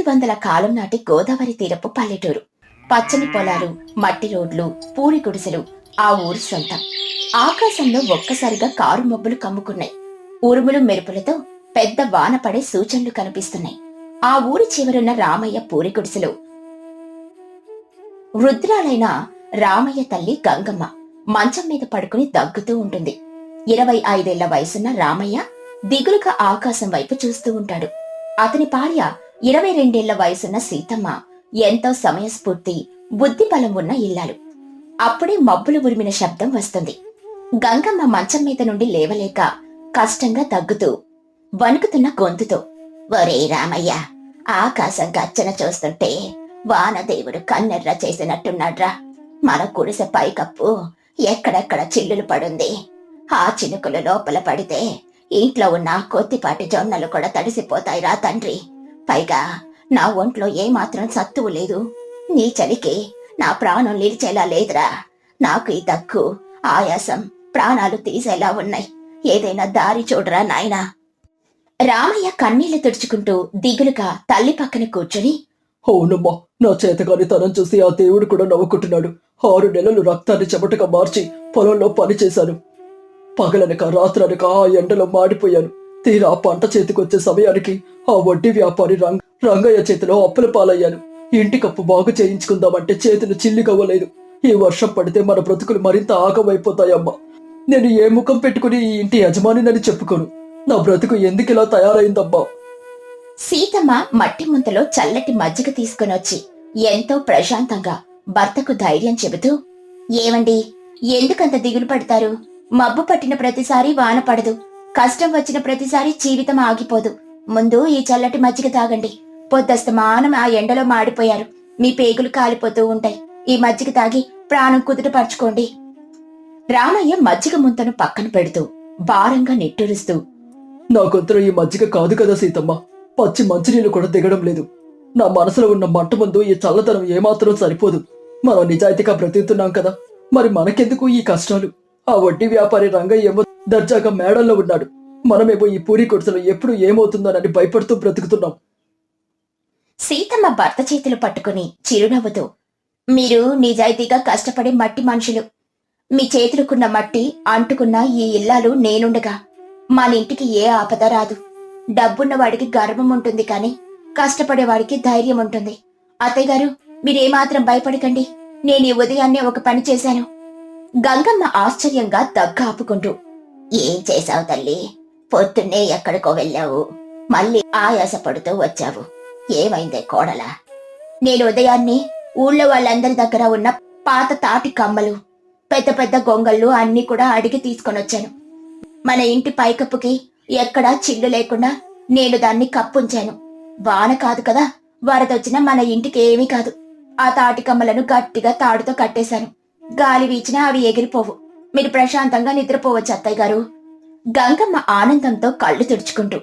1800 కాలం నాటి గోదావరి తీరపు పల్లెటూరు. పచ్చని పొలాలు, మట్టి రోడ్లు, పూరి గుడిసెలు ఆ ఊరు సొంతం. ఆకాశంలో ఒక్కసారిగా కారు మబ్బులు కమ్ముకున్నాయి. ఉరుములు మెరుపులతో పెద్ద వాన పడే సూచనలు కనిపిస్తున్నాయి. ఆ ఊరి చివరున్న రామయ్య పూరి గుడిసెలో వృద్ధురాలైన రామయ్య తల్లి గంగమ్మ మంచం మీద పడుకుని దగ్గుతూ ఉంటుంది. 25 ఏళ్ల వయసున్న రామయ్య దిగులుగా ఆకాశం వైపు చూస్తూ ఉంటాడు. అతని భార్య 22 ఏళ్ల వయసున్న సీతమ్మ ఎంతో సమయస్ఫూర్తి, బుద్ధి బలం ఉన్న ఇల్లాలు. అప్పుడే మబ్బులు ఉరిమిన శబ్దం వస్తుంది. గంగమ్మ మంచం మీద నుండి లేవలేక కష్టంగా దగ్గుతూ వణుకుతున్న గొంతుతో, ఒరే రామయ్య, ఆకాశం గచ్చన చూస్తుంటే వానదేవుడు కన్నెర్ర చేసినట్టున్నాడ్రా. మన గుడిసె పైకప్పు ఎక్కడెక్కడ చిల్లులు పడుంది. ఆ చినుకులు లోపల పడితే ఇంట్లో ఉన్న కొద్దిపాటి జొన్నలు కూడా తడిసిపోతాయిరా తండ్రి. పైగా నా ఒంట్లో ఏమాత్రం సత్తువు లేదు. నీ చలికి నా ప్రాణం నిలిచేలా లేదురా. నాకు ఈ దగ్గు, ఆయాసం ప్రాణాలు తీసేలా ఉన్నాయి. ఏదైనా దారి చూడరా నాయనా. రామయ్య కన్నీళ్లు తుడుచుకుంటూ దిగులుగా తల్లి పక్కన కూర్చుని, అవునమ్మా, నా చేతగాని తనం చూసి ఆ దేవుడు కూడా నవ్వుకుంటున్నాడు. 6 నెలలు రక్తాన్ని చెమటగా మార్చి పొలంలో పని చేశాను. పగలనక రాత్రనక ఆ ఎండలో మాడిపోయాను. తీరా పంట చేతికొచ్చే సమయానికి ఆ వడ్డీ వ్యాపారి రంగయ్య చేతిలో అప్పుల పాలయ్యాను. ఇంటికప్పు బాగు చేయించుకుందామంటే చేతులు చిల్లిగవ్వలేదు. ఈ వర్షం పడితే మన బ్రతుకులు మరింత ఆగమైపోతాయమ్మా. నేను ఏ ముఖం పెట్టుకుని ఈ ఇంటి యజమానినని చెప్పుకోను. నా బ్రతుకు ఎందుకిలా తయారైందమ్మా. సీతమ్మ మట్టి ముంతలో చల్లటి మజ్జిగ తీసుకునొచ్చి ఎంతో ప్రశాంతంగా భర్తకు ధైర్యం చెబుతూ, ఏమండి, ఎందుకంత దిగులు పడతారు? మబ్బు పట్టిన ప్రతిసారి వాన పడదు. కష్టం వచ్చిన ప్రతిసారి జీవితం ఆగిపోదు. ముందు ఈ చల్లటి మజ్జిగ తాగండి. పొద్దస్తమానం ఆ ఎండలో మాడిపోయారు. మీ పేగులు కాలిపోతూ ఉంటాయి. ఈ మజ్జిగ తాగి ప్రాణం కుదుటపరుచుకోండి. రామయ్య మజ్జిగ ముంతను పక్కన పెడుతూ భారంగా నిట్టూరుస్తూ, నా గొంతులో ఈ మజ్జిగ కాదు కదా సీతమ్మ, పచ్చి మంచినీళ్ళు కూడా దిగడం లేదు. నా మనసులో ఉన్న మంట ముందు ఈ చల్లదనం ఏమాత్రం సరిపోదు. మనం నిజాయితీగా బ్రతుకుతున్నాం కదా, మరి మనకెందుకు ఈ కష్టాలు? ఆ వడ్డీ వ్యాపారి రంగయ్య ఏమో దర్జాగా మేడల్లో ఉన్నాడు. మనమేమో ఈ పూరి కొడుసులో ఎప్పుడు ఏమవుతుందోనని భయపడుతూ బ్రతుకుతున్నాం. సీతమ్మ భర్త చేతులు పట్టుకుని చిరునవ్వుతూ, మీరు నిజాయితీగా కష్టపడే మట్టి మనుషులు. మీ చేతులకున్న మట్టి అంటుకున్న ఈ ఇల్లాలు నేనుండగా మన ఇంటికి ఏ ఆపద రాదు. డబ్బున్నవాడికి గర్వం ఉంటుంది, కానీ కష్టపడేవాడికి ధైర్యం ఉంటుంది. అత్తయ్య గారు, మీరేమాత్రం భయపడకండి. నేను ఈ ఉదయాన్నే ఒక పని చేశాను. గంగమ్మ ఆశ్చర్యంగా దగ్గ ఆపుకుంటూ, ఏం చేశావు తల్లి? పొద్దున్నే ఎక్కడికో వెళ్ళావు, మళ్ళీ ఆయాసపడుతూ వచ్చావు. ఏమైందే కోడలా? నేను ఉదయాన్నే ఊళ్ళో వాళ్ళందరి దగ్గర ఉన్న పాత తాటి కమ్మలు, పెద్ద పెద్ద గొంగళ్ళు అన్నీ కూడా అడిగి తీసుకొనొచ్చాను. మన ఇంటి పైకప్పుకి ఎక్కడా చిల్లు లేకుండా నేను దాన్ని కప్పుంచాను. వాన కాదు కదా, వరదొచ్చినా మన ఇంటికి ఏమీ కాదు. ఆ తాటి కమ్మలను గట్టిగా తాడుతో కట్టేశాను. గాలి వీచినా అవి ఎగిరిపోవు. మీరు ప్రశాంతంగా నిద్రపోవచ్చు అత్తయ్య గారు. గంగమ్మ ఆనందంతో కళ్ళు తుడుచుకుంటూ,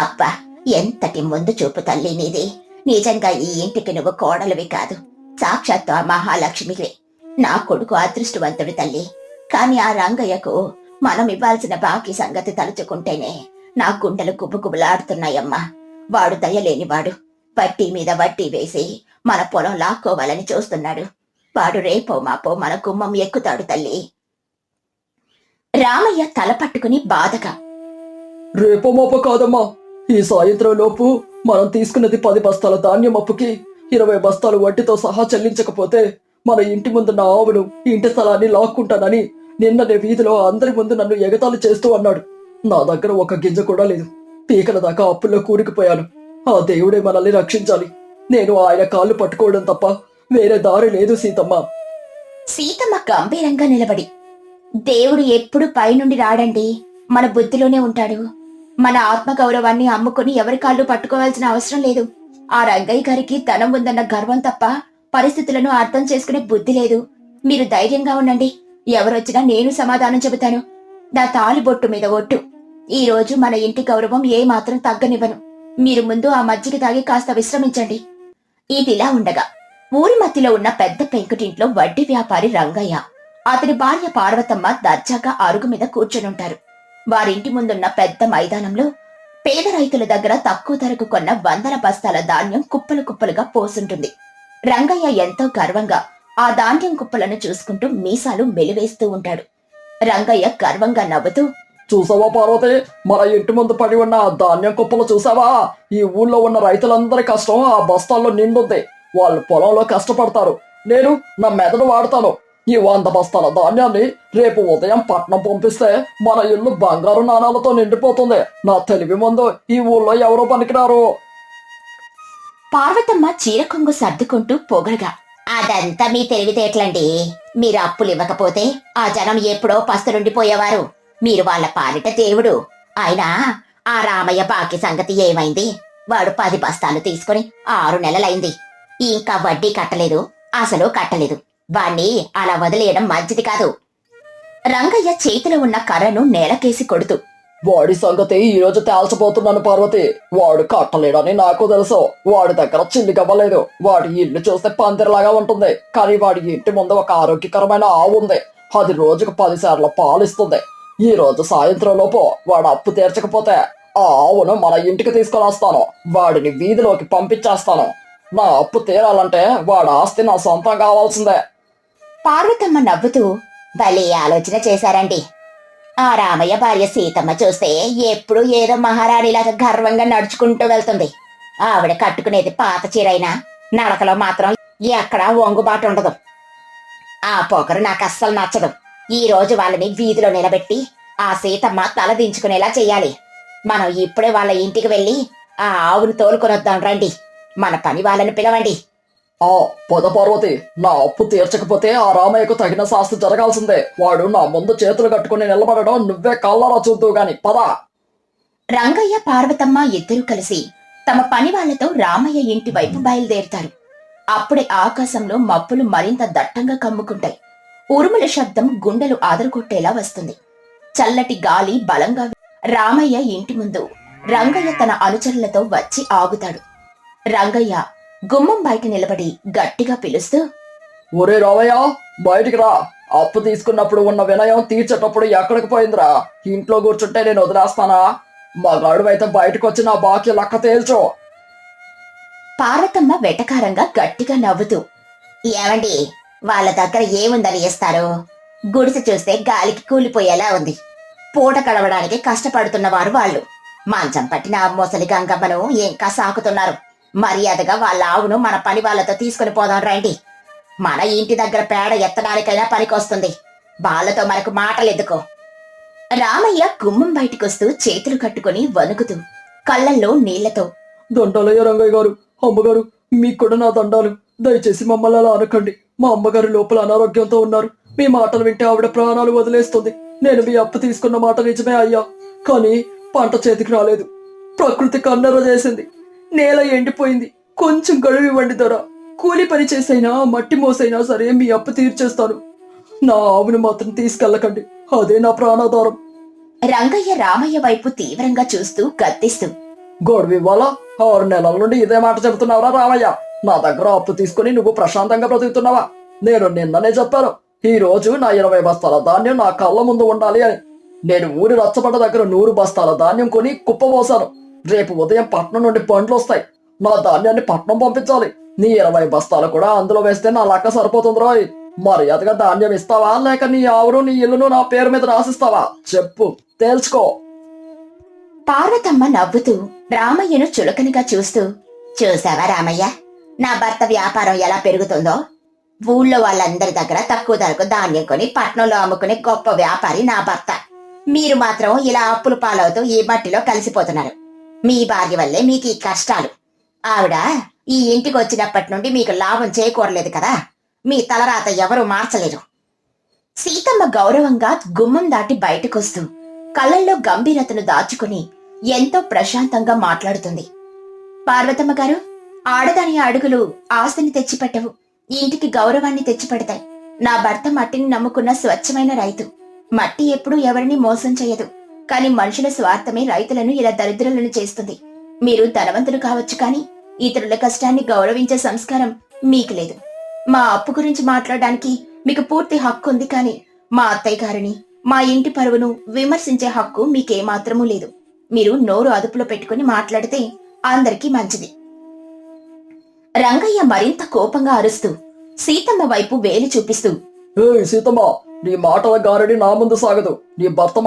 అబ్బా, ఎంతటి ముందు చూపు తల్లి నీది. నిజంగా ఈ ఇంటికి నువ్వు కోడలివి కాదు, సాక్షాత్తు ఆ మహాలక్ష్మివే. నా కొడుకు అదృష్టవంతుడు తల్లి. కాని ఆ రంగయ్యకు మనం ఇవ్వాల్సిన బాకీ సంగతి తలుచుకుంటేనే నా గుండెలు కుబుకుబులాడుతున్నాయమ్మా. వాడు దయలేనివాడు. వడ్డీ మీద వడ్డీ వేసి మన పొలం లాక్కోవాలని చూస్తున్నాడు. వాడు రేపో మాపో మన గుమ్మం ఎక్కుతాడు తల్లి. రామయ్య తల పట్టుకుని బాధగా, రేపో మాపో కాదమ్మా, ఈ సాయంత్రం లోపు మనం తీసుకున్నది 10 బస్తాల ధాన్యం అప్పుకి 20 బస్తాలు వడ్డీతో సహా చెల్లించకపోతే మన ఇంటి ముందున్న ఆవును, ఇంటి స్థలాన్ని లాక్కుంటానని నిన్ననే వీధిలో అందరి ముందు నన్ను ఎగతాళి చేస్తూ అన్నాడు. నా దగ్గర ఒక గింజ కూడా లేదు. పీకల దాకా అప్పుల్లో కూరుకుపోయాను. ఆ దేవుడే మనల్ని రక్షించాలి. నేను ఆయన కాళ్ళు పట్టుకోవడం తప్ప వేరే దారి లేదు సీతమ్మ. సీతమ్మ గంభీరంగా నిలబడి, దేవుడు ఎప్పుడు పైనుండి రాడండి, మన బుద్ధిలోనే ఉంటాడు. మన ఆత్మగౌరవాన్ని అమ్ముకుని ఎవరి కాళ్ళు పట్టుకోవాల్సిన అవసరం లేదు. ఆ రంగయ్య గారికి ధనం ఉందన్న గర్వం తప్ప పరిస్థితులను అర్థం చేసుకునే బుద్ధి లేదు. మీరు ధైర్యంగా ఉండండి. ఎవరొచ్చినా నేను సమాధానం చెబుతాను. నా తాళిబొట్టు మీద ఒట్టు. ఈ రోజు మన ఇంటి గౌరవం ఏమాత్రం తగ్గనివ్వను. మీరు ముందు ఆ మజ్జిగ తాగి కాస్త విశ్రమించండి. ఇదిలా ఉండగా ఊరి మధ్యలో ఉన్న పెద్ద పెంకుటింట్లో వడ్డీ వ్యాపారి రంగయ్య, అతని భార్య పార్వతమ్మ దర్జాగా అరుగు మీద కూర్చునుంటారు. వారింటి ముందున్న పెద్ద మైదానంలో పేద రైతుల దగ్గర తక్కువ ధరకు కొన్న వందల బస్తాల ధాన్యం కుప్పలు కుప్పలుగా పోసుంటుంది. రంగయ్య ఎంతో గర్వంగా ఆ ధాన్యం కుప్పలను చూసుకుంటూ మీసాలు మెలివేస్తూ ఉంటాడు. రంగయ్య గర్వంగా నవ్వుతూ, చూసావా పార్వతి, మన ఇంటి ముందు పడి ఉన్న ఆ ధాన్యం కుప్పలు చూసావా? ఈ ఊళ్ళో ఉన్న రైతులందరి కష్టం ఆ బస్తాల్లో నిండుంది. వాళ్ళు పొలంలో కష్టపడతారు, నేను నా మెదడు వాడతాను. ఈ 100 బస్తాల ధాన్యాన్ని రేపు ఉదయం పట్నం పంపిస్తే మన ఇల్లు బంగారు నాణాలతో నిండిపోతుంది. నా తెలివి ముందు ఈ ఊళ్ళో ఎవరో పనికిరారు. పార్వతమ్మ చీర కొంగు సర్దుకుంటూ పొగరుగా, అదంతా మీ తెలివితేటలండి. మీరు అప్పులు ఇవ్వకపోతే ఆ జనం ఎప్పుడో పస్తులుండిపోయేవారు. మీరు వాళ్ళ పాలిట దేవుడు. అయినా ఆ రామయ్య బాకీ సంగతి ఏమైంది? వాడు 10 బస్తాలు తీసుకుని 6 నెలలైంది. ఇంకా వడ్డీ కట్టలేదు, అసలు కట్టలేదు. వాణ్ణి అలా వదిలేయడం మంచిది కాదు. రంగయ్య చేతిలో ఉన్న కర్రను నేలకేసి కొడుతూ, వాడి సంగతి ఈ రోజు తేల్చబోతున్నాను పార్వతి. వాడు కట్టలేడని నాకు తెలుసు. వాడి దగ్గర చిల్లిగవ్వలేదు. వాడి ఇల్లు చూస్తే పందిరిలాగా ఉంటుంది, కానీ వాడి ఇంటి ముందు ఒక ఆరోగ్యకరమైన ఆవు ఉంది. అది రోజుకు 10 సార్లు పాలిస్తుంది. ఈ రోజు సాయంత్రం లోపు వాడు అప్పు తీర్చకపోతే ఆ ఆవును మన ఇంటికి తీసుకొని వస్తాను. వాడిని వీధిలోకి పంపించేస్తాను. నా అప్పు తీరాలంటే వాడి ఆస్తి నా సొంతం కావాల్సిందే. పార్వతమ్మ నవ్వుతూ, భలే ఆలోచన చేశారండి. ఆ రామయ్య భార్య సీతమ్మ చూస్తే ఎప్పుడు ఏదో మహారాణిలాగా గర్వంగా నడుచుకుంటూ వెళ్తుంది. ఆవిడ కట్టుకునేది పాత చీరైనా నడకలో మాత్రం ఎక్కడా వంగుబాటు ఉండదు. ఆ పొగరు నాకు అస్సలు నచ్చదు. ఈ రోజు వాళ్ళని వీధిలో నిలబెట్టి ఆ సీతమ్మ తల దించుకునేలా చెయ్యాలి. మనం ఇప్పుడే వాళ్ళ ఇంటికి వెళ్ళి ఆ ఆవును తోలుకొనొద్దాం రండి. మన పని వాళ్ళని పిలవండి. ఆ పొద పార్వతి, నా అప్పు తీర్చకపోతే ఆ రామయ్యకు తగిన శాస్తి జరగాల్సిందే. వాడు నా ముందు చేతులు కట్టుకుని నిలబడడం నువ్వే కళ్ళారా చూద్దువు గాని పద. రంగయ్య పార్వతమ్మ ఇద్దరూ కలిసి తమ పని వాళ్లతో రామయ్య ఇంటి వైపు బయలుదేరుతారు. అప్పుడే ఆకాశంలో మబ్బులు మరింత దట్టంగా కమ్ముకుంటాయి. ఉరుముల శబ్దం గుండెలు ఆదరగొట్టేలా వస్తుంది. చల్లటి గాలి బలంగా రామయ్య ఇంటి ముందు రంగయ్య తన అనుచరులతో వచ్చి ఆగుతాడు. రంగయ్య గుమ్మం బయట నిలబడి గట్టిగా పిలుస్తూ, ఒరే రామయ్య, బయటికి రా. అప్పు తీసుకున్నప్పుడు ఉన్న వినయం తీర్చేటప్పుడు ఎక్కడికి పోయిందిరా? ఇంట్లో కూర్చుంటే నేను వదిలేస్తానా? మగాడు అయితే బయటకు వచ్చి నా బాకీ లెక్క తేల్చో. పార్వతమ్మ వెటకారంగా గట్టిగా నవ్వుతూ, ఏమండి, వాళ్ళ దగ్గర ఏముందని ఇస్తారు? గుడిసె చూస్తే గాలికి కూలిపోయేలా ఉంది. పూట గడవడానికి కష్టపడుతున్న వారు వాళ్ళు. మంచం పట్టిన ముసలి గంగమ్మను ఇంకా సాకుతున్నారు. మర్యాదగా వాళ్ళ ఆవును మన పని వాళ్ళతో తీసుకుని పోదాం రండి. మన ఇంటి దగ్గర పేడ ఎత్తడానికైనా పనికొస్తుంది. వాళ్ళతో మనకు మాటలెందుకో. రామయ్య గుమ్మం బయటికొస్తూ చేతులు కట్టుకుని వణుకుతూ కళ్ళల్లో నీళ్లతో, దండాలయ్య రంగయ్య గారు, అమ్మగారు, మీకు కూడా నా దండాలు. దయచేసి మమ్మల్ని అలా అనకండి. మా అమ్మగారు లోపల అనారోగ్యంతో ఉన్నారు. మీ మాటలు వింటే ఆవిడ ప్రాణాలు వదిలేస్తుంది. నేను మీ అప్పు తీసుకున్న మాట నిజమే అయ్యా, కానీ పంట చేతికి రాలేదు. ప్రకృతి కన్నెర చేసింది. నేల ఎండిపోయింది. కొంచెం గడువు ఇవ్వండి దొర. కూలి పని చేసైనా మట్టి మోసైనా సరే మీ అప్పు తీర్చేస్తాను. నా ఆవును మాత్రం తీసుకెళ్ళకండి. అదే నా ప్రాణాధారం. రంగయ్య రామయ్య వైపు తీవ్రంగా చూస్తూ గద్దిస్తూ, గొడవ ఇవ్వాలా? 6 నెలల నుండి ఇదే మాట చెబుతున్నావురా రామయ్య? నా దగ్గర అప్పు తీసుకుని నువ్వు ప్రశాంతంగా బ్రతుకుతున్నావా? నేను నిన్ననే చెప్పాను, ఈ రోజు నా 20 బస్తాల ధాన్యం నా కళ్ళ ముందు ఉండాలి అని. నేను ఊరి రచ్చబండ దగ్గర 100 బస్తాల ధాన్యం కొని కుప్పబోసాను. రేపు ఉదయం పట్నం నుండి బండ్లు వస్తాయి. నా ధాన్యాన్ని పట్నం పంపించాలి. నీ 20 బస్తాలు కూడా అందులో వేస్తే నా లెక్క సరిపోతుంది రోయ్. మర్యాదగా ధాన్యం ఇస్తావా, లేక నీ ఆవును నీ ఇల్లును నా పేరు మీద రాసిస్తావా? చెప్పు, తేల్చుకో. పార్వతమ్మ నవ్వుతూ రామయ్యను చులకనగా చూస్తూ, చూసావా రామయ్య, నా భర్త వ్యాపారం ఎలా పెరుగుతుందో? ఊళ్ళో వాళ్ళందరి దగ్గర తక్కువ ధరకు ధాన్యం కొని పట్నంలో అమ్ముకునే గొప్ప వ్యాపారి నా భర్త. మీరు మాత్రం ఇలా అప్పులు పాలవుతూ ఈ మట్టిలో కలిసిపోతున్నారు. మీ భార్య వల్లే మీకు ఈ కష్టాలు. ఆవిడ ఈ ఇంటికి వచ్చినప్పటి నుండి మీకు లాభం చేకూరలేదు కదా. మీ తలరాత ఎవరూ మార్చలేరు. సీతమ్మ గౌరవంగా గుమ్మం దాటి బయటకొస్తూ కళ్ళల్లో గంభీరతను దాచుకుని ఎంతో ప్రశాంతంగా మాట్లాడుతుంది. పార్వతమ్మ గారు, ఆడదాని అడుగులు ఆస్తిని తెచ్చిపెట్టవు, ఇంటికి గౌరవాన్ని తెచ్చిపెడతాయి. నా భర్త మట్టిని నమ్ముకున్న స్వచ్ఛమైన రైతు. మట్టి ఎప్పుడూ ఎవరిని మోసం చేయదు, కానీ మనుషుల స్వార్థమే రైతులను ఇలా దరిద్రులను చేస్తుంది. మీరు ధనవంతులు కావచ్చు, కానీ ఇతరుల కష్టాన్ని గౌరవించే సంస్కారం మీకు లేదు. మా అప్పు గురించి మాట్లాడడానికి మీకు పూర్తి హక్కు ఉంది, కానీ మా అత్తయ్య గారిని, మా ఇంటి పరువును విమర్శించే హక్కు మీకేమాత్రమూ లేదు. మీరు నోరు అదుపులో పెట్టుకుని మాట్లాడితే అందరికీ మంచిది. రంగయ్య మరింత కోపంగా అరుస్తూ సీతమ్మ వైపు వేలు చూపిస్తూ, ఏయ్ సీతమ్మ, నీ మాటల గారడి నా ముందు సాగదు. నీ భర్త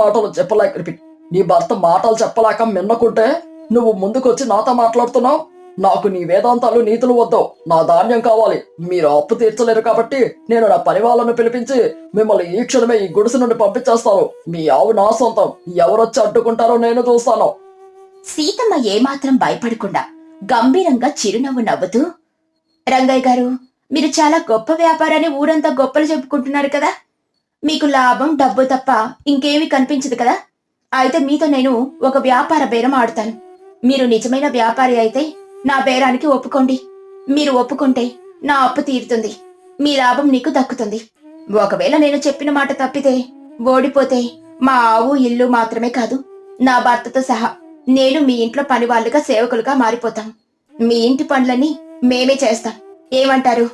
మాటలు చెప్పలేక మిన్నకుంటే నువ్వు ముందుకొచ్చి నాతో మాట్లాడుతున్నావు. నాకు నీ వేదాంతాలు నీతులు వద్దు. నా ధాన్యం కావాలి. మీరు అప్పు తీర్చలేరు కాబట్టి నేను నా పని వాళ్ళను పిలిపించి మిమ్మల్ని ఈ క్షణమే ఈ గుడిసె నుండి పంపించేస్తాను. మీ ఆవు నా సొంతం. ఎవరొచ్చి అడ్డుకుంటారో నేను చూస్తాను. సీతమ్మ ఏమాత్రం భయపడకుండా గంభీరంగా చిరునవ్వు నవ్వుతూ, రంగయ్య గారు, మీరు చాలా గొప్ప వ్యాపారాన్ని ఊరంతా గొప్పలు చెప్పుకుంటున్నారు కదా. మీకు లాభం డబ్బు తప్ప ఇంకేమీ కనిపించదు కదా. అయితే మీతో నేను ఒక వ్యాపార బేరం ఆడుతాను. మీరు నిజమైన వ్యాపారి అయితే నా బేరానికి ఒప్పుకోండి. మీరు ఒప్పుకుంటే నా అప్పు తీరుతుంది, మీ లాభం నీకు దక్కుతుంది. ఒకవేళ నేను చెప్పిన మాట తప్పితే, ఓడిపోతే మా ఆవు ఇల్లు మాత్రమే కాదు, నా భర్తతో సహా నేను మీ ఇంట్లో పని వాళ్ళుగా సేవకులుగా మారిపోతాం. మీ ఇంటి పనులన్నీ మేమే చేస్తాం. ఏమంటారు?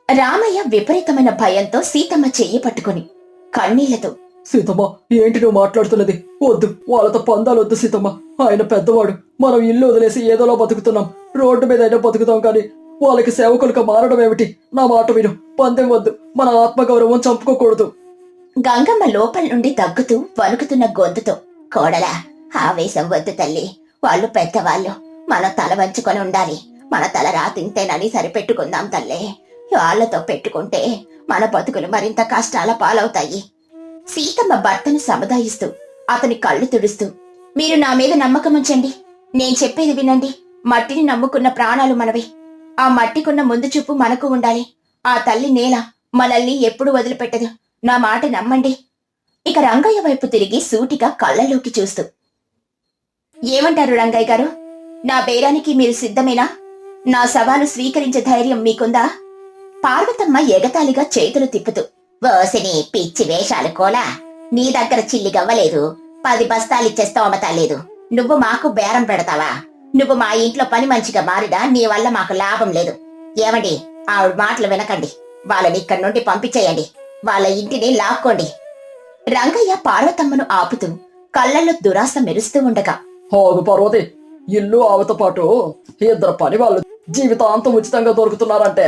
రామయ్య విపరీతమైన భయంతో సీతమ్మ చెయ్యి పట్టుకుని కన్నీళ్లతో, సీతమ్మ, ఏంటి నువ్వు మాట్లాడుతున్నది? వద్దు, వాళ్ళతో పందాలొద్దు సీతమ్మ. ఆయన పెద్దవాడు. మనం ఇల్లు వదిలేసి ఏదోలా బతుకుతున్నాం. రోడ్డు మీద అయినా బతుకుతాం కానీ వాళ్ళకి సేవకులుగా మారడం ఏమిటి? నా మాట విను. పందెం వద్దు. మన ఆత్మగౌరవం చంపుకోకూడదు. గంగమ్మ లోపల నుండి దగ్గుతూ వణుకుతున్న గొంతుతో, కోడలా, ఆవేశం వద్దు తల్లి. వాళ్ళు పెద్దవాళ్ళు. మనం తల వంచుకొని ఉండాలి. మన తల రాతింతేనని సరిపెట్టుకుందాం తల్లే. వాళ్ళతో పెట్టుకుంటే మన బతుకులు మరింత కష్టాల పాలవుతాయి. సీతమ్మ భర్తను సముదాయిస్తూ అతని కళ్ళు తుడుస్తూ, మీరు నా మీద నమ్మకం ఉంచండి. నేను చెప్పేది వినండి. మట్టిని నమ్ముకున్న ప్రాణాలు మనవే. ఆ మట్టికున్న ముందు చూపు మనకు ఉండాలి. ఆ తల్లి నేల మనల్ని ఎప్పుడు వదిలిపెట్టదు. నా మాట నమ్మండి. ఇక రంగయ్య వైపు తిరిగి సూటిగా కళ్ళలోకి చూస్తూ, ఏమంటారు రంగయ్య గారు? నా బేరానికి మీరు సిద్ధమేనా? నా సవాలు స్వీకరించే ధైర్యం మీకుందా? పార్వతమ్మ ఎగతాళిగా చేతులు తిప్పుతూ, ఓసిని పిచ్చి వేషాలు కోలా, నీ దగ్గర చిల్లి గవ్వలేదు. 10 బస్తాలిచ్చే స్తోమత లేదు. నువ్వు మాకు బేరం పెడతావా? నువ్వు మా ఇంట్లో పని మంచిగా మారిదా నీ వల్ల మాకు లాభం లేదు. ఏమండి, ఆవిడ మాటలు వినకండి. వాళ్ళని ఇక్కడి నుండి పంపించేయండి. వాళ్ళ ఇంటిని లాక్కోండి. రంగయ్య పార్వతమ్మను ఆపుతూ కళ్ళల్లో దురాశ మెరుస్తూ ఉండగా, ఆగు పార్వతి, ఇల్లు ఆవుతో పాటు 2 పని వాళ్ళు జీవితాంతం ఉచితంగా దొరుకుతున్నారంటే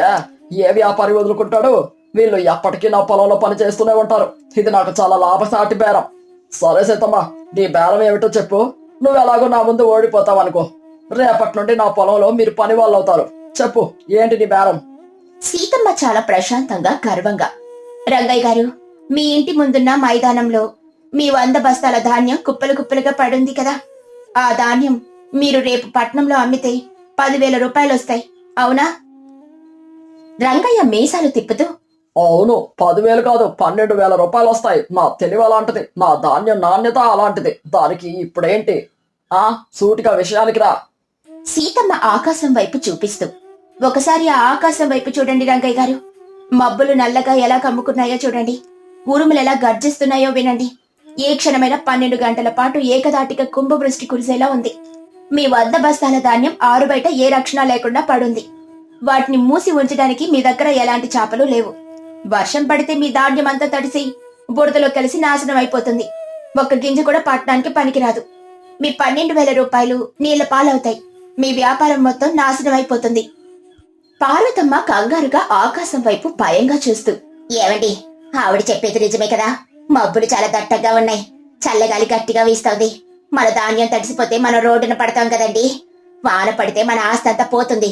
ఏ వ్యాపారి వదులుకుంటాడు? వీళ్ళు ఎప్పటికీ నా పొలంలో పని చేస్తూనే ఉంటారు. ఇది నాకు చాలా లాభసాటి బేరం. సరే సీతమ్మ, నీ బేరం ఏమిటో చెప్పు. నువ్వు ఎలాగో నా ముందు ఓడిపోతావు అనుకో. రేపటి నుండి నా పొలంలో మీరు పని వాళ్ళు అవుతారు. చెప్పు, ఏంటి నీ బేరం? సీతమ్మ చాలా ప్రశాంతంగా గర్వంగా, రంగయ్య గారు, మీ ఇంటి ముందున్న మైదానంలో మీ 100 బస్తాల ధాన్యం కుప్పలు కుప్పలుగా పడుంది కదా. ఆ ధాన్యం మీరు రేపు పట్నంలో అమ్మితే 10,000 రూపాయలు వస్తాయి. అవునా? రంగయ్య మీసాలు తిప్పుతూ, అవును, 10,000 కాదు 12,000 రూపాయలు వస్తాయి. నా తెలివి అలాంటిది. నా ధాన్యం నాణ్యత అలాంటిది. దానికి ఇప్పుడేంటి? సూటిగా విషయానికి రా. సీతమ్మ ఆకాశం వైపు చూపిస్తూ, ఒకసారి ఆ ఆకాశం వైపు చూడండి రంగయ్య గారు. మబ్బులు నల్లగా ఎలా కమ్ముకున్నాయో చూడండి. ఉరుములు ఎలా గర్జిస్తున్నాయో వినండి. ఏ క్షణమైన 12 గంటల పాటు ఏకదాటిగా కుంభవృష్టి కురిసేలా ఉంది. మీ 100 బస్తాల ధాన్యం ఆరు బయట ఏ రక్షణ లేకుండా పడుంది. వాటిని మూసి ఉంచడానికి మీ దగ్గర ఎలాంటి చాపలు లేవు. వర్షం పడితే మీ ధాన్యం అంతా తడిసి బురదలో కలిసి నాశనం అయిపోతుంది. ఒక్క గింజ కూడా పట్టడానికి పనికిరాదు. మీ 12,000 రూపాయలు నీళ్ల పాలవుతాయి. మీ వ్యాపారం మొత్తం నాశనం అయిపోతుంది. పార్వతమ్మ కంగారుగా ఆకాశం వైపు భయంగా చూస్తూ, ఏమండి, ఆవిడ చెప్పేది నిజమే కదా. మబ్బులు చాలా దట్టంగా ఉన్నాయి. చల్లగాలి గట్టిగా వీస్తోంది. మన ధాన్యం తడిసిపోతే మనం రోడ్డున పడతాం కదండి. వాన పడితే మన ఆస్తి అంతా పోతుంది.